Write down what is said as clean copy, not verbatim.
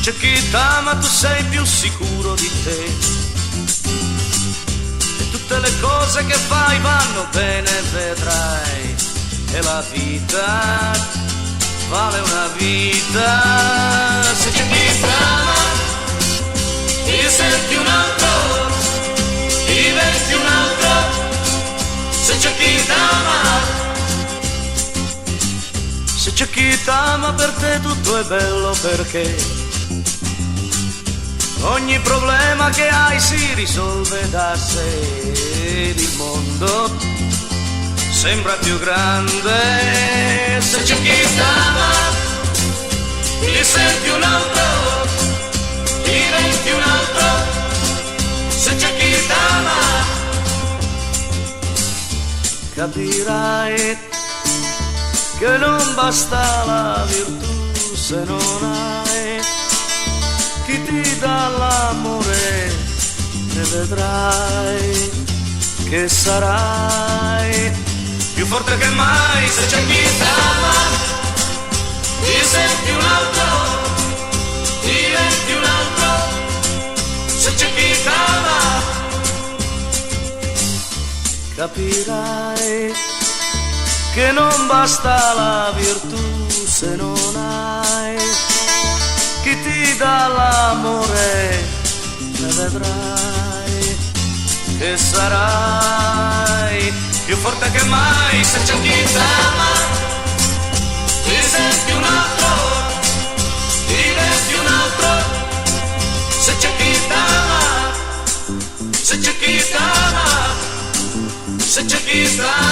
c'è chi t'ama, tu sei più sicuro di te. E tutte le cose che fai vanno bene, vedrai. E la vita vale una vita. Se c'è chi t'ama, ti senti un altro, diventi un altro. Se c'è chi t'ama, se c'è chi t'ama, per te tutto è bello, perché ogni problema che hai si risolve da sé. Il mondo sembra più grande. Se c'è chi t'ama, ti senti un altro, diventi un altro. Se c'è chi t'ama, capirai che non basta la virtù se non hai chi ti dà l'amore, e vedrai che sarai più forte che mai. Se c'è chi t'ama, ti senti un altro, diventi un altro. Se c'è chi t'ama, capirai che non basta la virtù se non hai chi ti dà l'amore, e vedrai che sarai più forte che mai. Se c'è chi t'ama, ti senti un altro, diventi un altro. Se c'è chi t'ama, se c'è chi t'ama, se c'è chi t'ama.